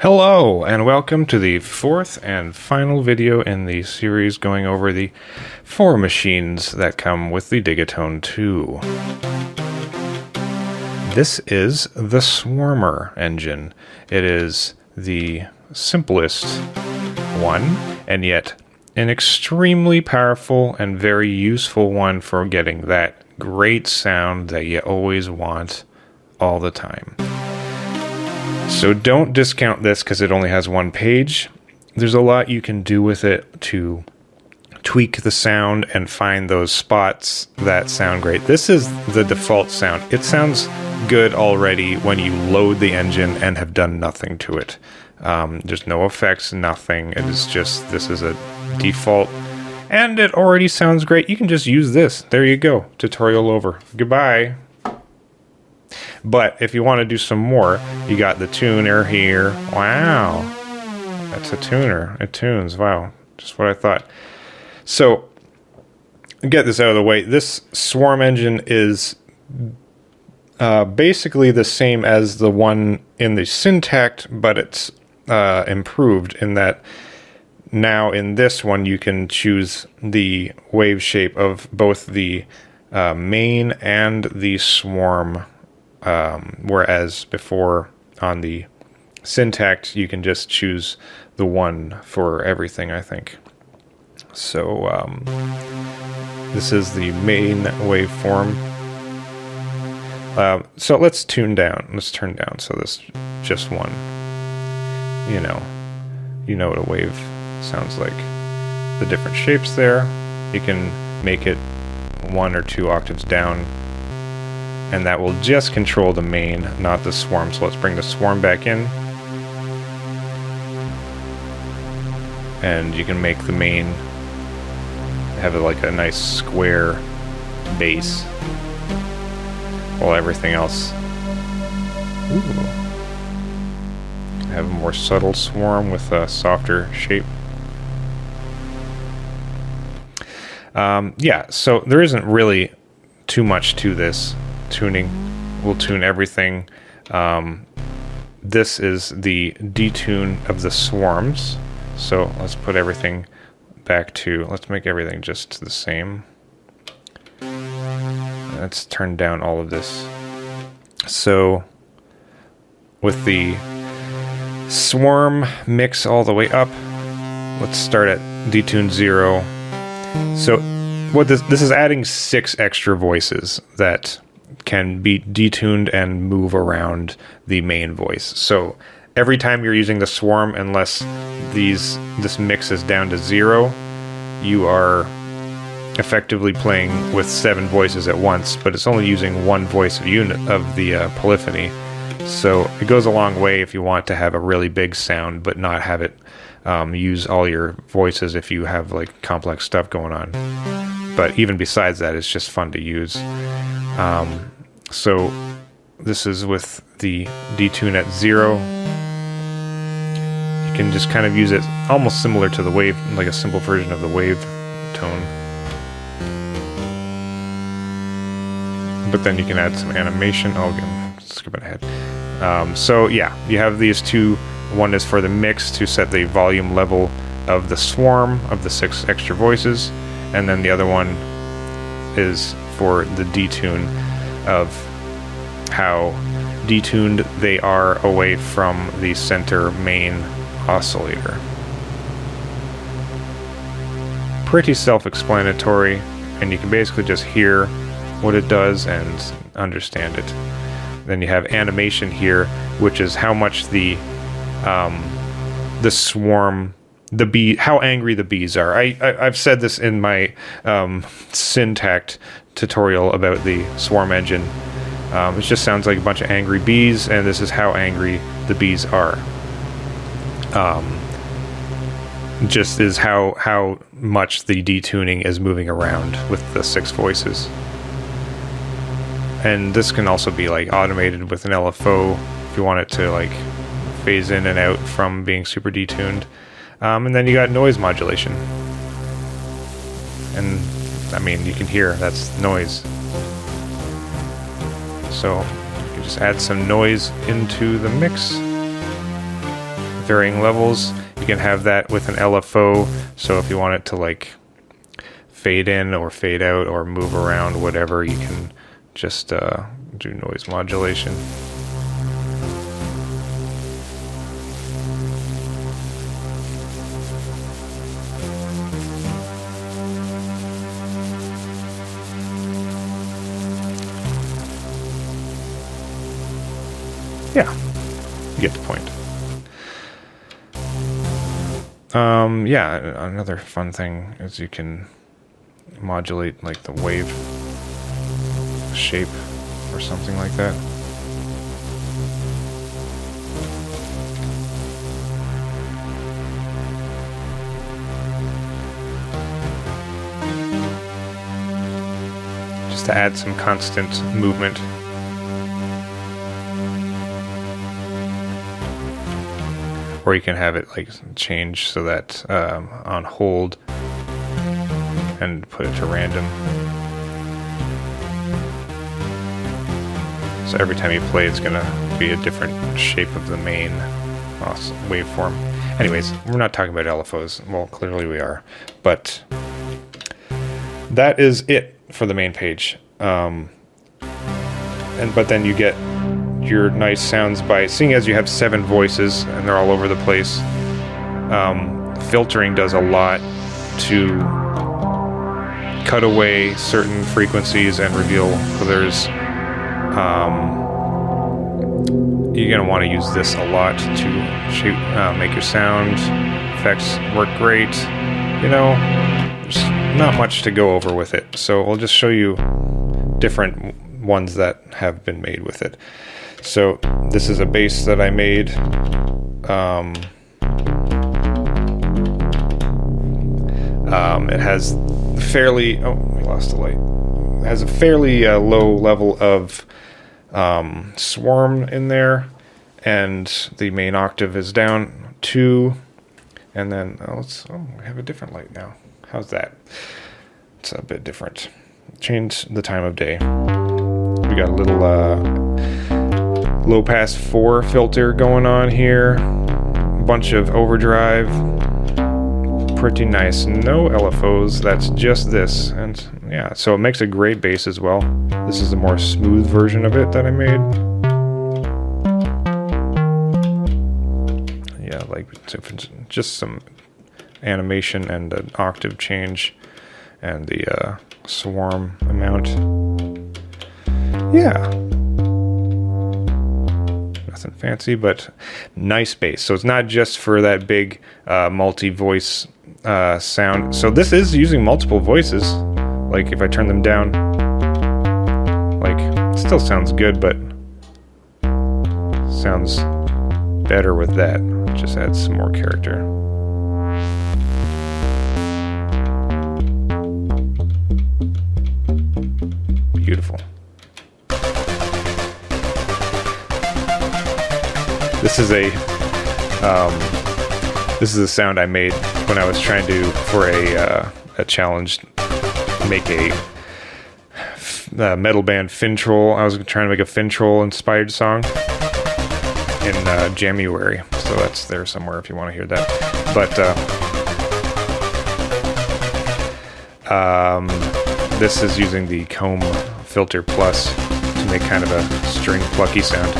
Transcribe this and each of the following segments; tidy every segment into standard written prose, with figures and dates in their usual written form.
Hello, and welcome to the fourth and final video in the series going over the 4 machines that come with the Digitone 2. This is the Swarmer engine. It is the simplest one, and yet an extremely powerful and very useful one for getting that great sound that you always want all the time. So don't discount this because it only has one page. There's a lot you can do with it to tweak the sound and find those spots that sound great. This is the default sound. It sounds good already when you load the engine and have done nothing to it. There's no effects, nothing. It is just, this is a default and it already sounds great. You can just use this. There you go. Tutorial over. Goodbye. But if you want to do some more, you got the tuner here. Wow. That's a tuner. It tunes. Wow. Just what I thought. So, get this out of the way. This Swarm engine is basically the same as the one in the Digitakt, but it's improved in that now in this one you can choose the wave shape of both the main and the swarm. Whereas before on the Digitakt, you can just choose the one for everything, I think. So this is the main waveform. So let's tune down. Let's turn down. So this just one. You know what a wave sounds like. The different shapes there. You can make it 1 or 2 octaves down. And that will just control the main, not the swarm. So let's bring the swarm back in. And you can make the main have like a nice square base, while everything else have a more subtle swarm with a softer shape. Yeah, so there isn't really too much to this tuning. We'll tune everything. This is the detune of the swarms. So let's put everything back to, let's make everything just the same. Let's turn down all of this. So with the swarm mix all the way up, let's start at detune 0. So what this is adding 6 extra voices that can be detuned and move around the main voice. So every time you're using the swarm, unless this mix is down to 0, you are effectively playing with 7 voices at once, but it's only using 1 voice unit of the polyphony. So it goes a long way if you want to have a really big sound, but not have it use all your voices if you have like complex stuff going on. But even besides that, it's just fun to use. So this is with the detune at 0. You can just kind of use it almost similar to the wave, like a simple version of the wave tone. But then you can add some animation. Oh, again, skipping ahead. So yeah, you have these two. One is for the mix to set the volume level of the swarm of the 6 extra voices, and then the other one is for the detune of how detuned they are away from the center main oscillator. Pretty self-explanatory, and you can basically just hear what it does and understand it. Then you have animation here, which is how much the swarm, the bee, how angry the bees are. I've said this in my Digitakt tutorial about the swarm engine. It just sounds like a bunch of angry bees, and this is how angry the bees are. Just is how much the detuning is moving around with the 6 voices. And this can also be like automated with an LFO if you want it to like phase in and out from being super detuned. And then you got noise modulation. And I mean, you can hear that's noise. So you can just add some noise into the mix. varying levels. You can have that with an LFO, so if you want it to like fade in or fade out or move around, whatever, you can just do noise modulation. Yeah, you get the point. Yeah, another fun thing is you can modulate like the wave shape or something like that. Just to add some constant movement. Or you can have it like change so that on hold and put it to random. So every time you play, it's gonna be a different shape of the main waveform. Anyways, we're not talking about LFOs. Well, clearly we are, but that is it for the main page. But then you get your nice sounds by seeing as you have 7 voices and they're all over the place. Filtering does a lot to cut away certain frequencies and reveal others. You're gonna want to use this a lot to shape, make your sound effects work great. You know, there's not much to go over with it, so I'll just show you different ones that have been made with it. So this is a bass that I made. It has fairly, we lost the light. It has a fairly low level of swarm in there, and the main octave is down 2, and then we have a different light now. How's that? It's a bit different. Change the time of day. We got a little low pass 4 filter going on here, a bunch of overdrive, pretty nice. No LFOs, that's just this, and yeah, so it makes a great bass as well. This is a more smooth version of it that I made. Yeah, like just some animation and an octave change and the swarm amount. Yeah, nothing fancy, but nice bass. So it's not just for that big multi-voice sound. So this is using multiple voices. Like if I turn them down, like it still sounds good, but sounds better with that. Just adds some more character. Beautiful. This is a sound I made when I was trying to, for a challenge, make a metal band Fintroll. I was trying to make a Fintroll inspired song in January, so that's there somewhere if you want to hear that. But this is using the Comb Filter Plus to make kind of a string plucky sound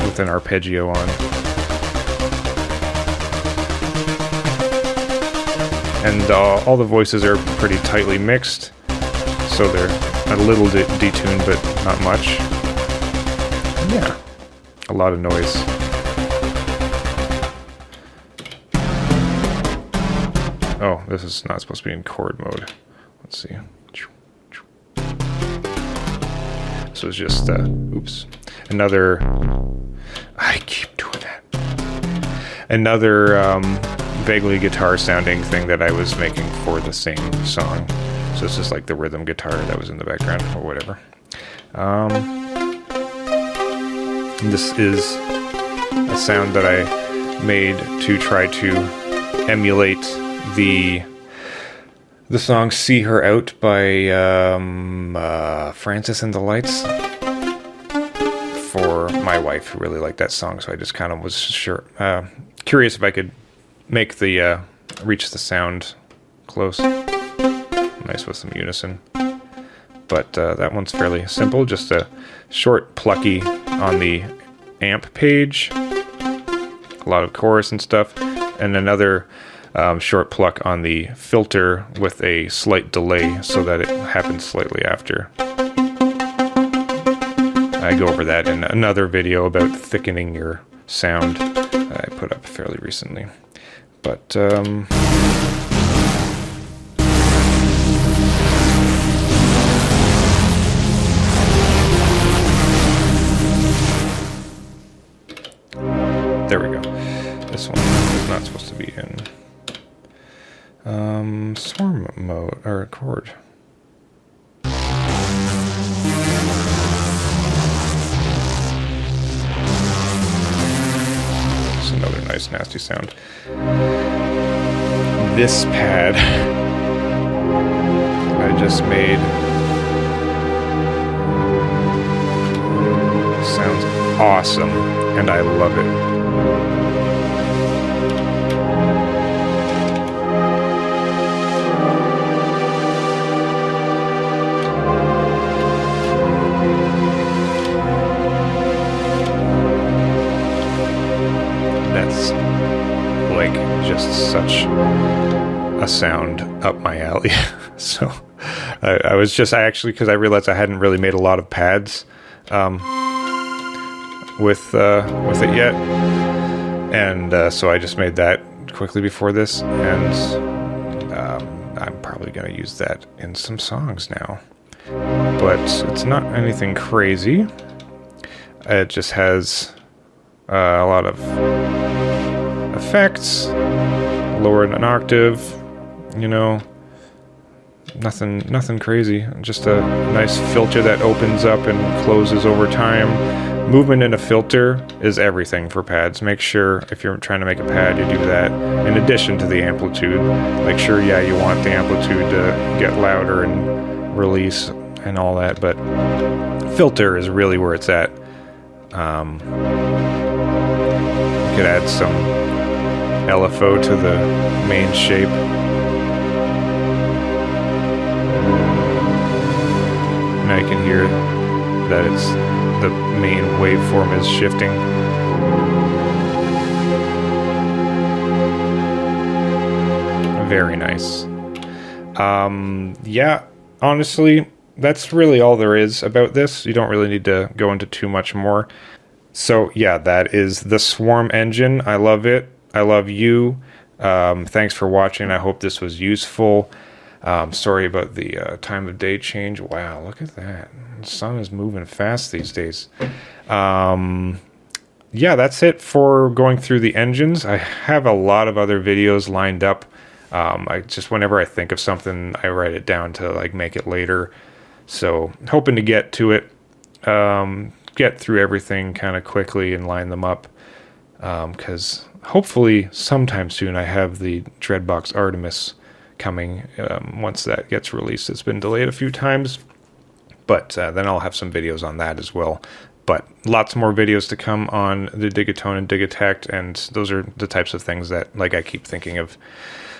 with an arpeggio on. And all the voices are pretty tightly mixed, so they're a little detuned, but not much. And yeah, a lot of noise. Oh, this is not supposed to be in chord mode. Let's see. This was just, oops. Another, I keep doing that. Another vaguely guitar sounding thing that I was making for the same song. So it's just like the rhythm guitar that was in the background or whatever. This is a sound that I made to try to emulate the song "See Her Out" by Francis and the Lights for my wife who really liked that song, so I just kind of was curious if I could make the reach the sound close. Nice with some unison. But that one's fairly simple, just a short plucky on the amp page, a lot of chorus and stuff, and another short pluck on the filter with a slight delay so that it happens slightly after. I go over that in another video about thickening your sound that I put up fairly recently. But there we go. This one is not supposed to be in swarm mode or chord. It's another nice nasty sound. This pad I just made sounds awesome, and I love it. That's like just such a sound up my alley. So I actually, because I realized I hadn't really made a lot of pads with it yet, and so I just made that quickly before this, and I'm probably going to use that in some songs now. But it's not anything crazy. It just has a lot of effects, lowered an octave, you know, nothing crazy. Just a nice filter that opens up and closes over time. Movement in a filter is everything for pads. Make sure if you're trying to make a pad, you do that in addition to the amplitude. Like, sure, yeah, you want the amplitude to get louder and release and all that, but filter is really where it's at. You could add some LFO to the main shape. Now you can hear that the main waveform is shifting. Very nice. Yeah, honestly, that's really all there is about this. You don't really need to go into too much more. So yeah, that is the Swarm engine. I love it. I love you. Thanks for watching. I hope this was useful. Sorry about the time of day change. Wow, look at that. The sun is moving fast these days. Yeah, that's it for going through the engines. I have a lot of other videos lined up. I just, whenever I think of something, I write it down to like make it later. So hoping to get to it, get through everything kind of quickly and line them up. Because hopefully sometime soon I have the Dreadbox Artemis coming once that gets released. It's been delayed a few times, but then I'll have some videos on that as well. But lots more videos to come on the Digitone and Digitakt, and those are the types of things that, like, I keep thinking of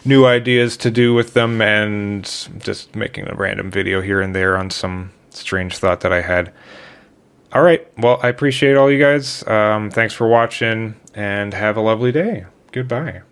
new ideas to do with them, and just making a random video here and there on some strange thought that I had. All right, well, I appreciate all you guys. Thanks for watching, and have a lovely day. Goodbye.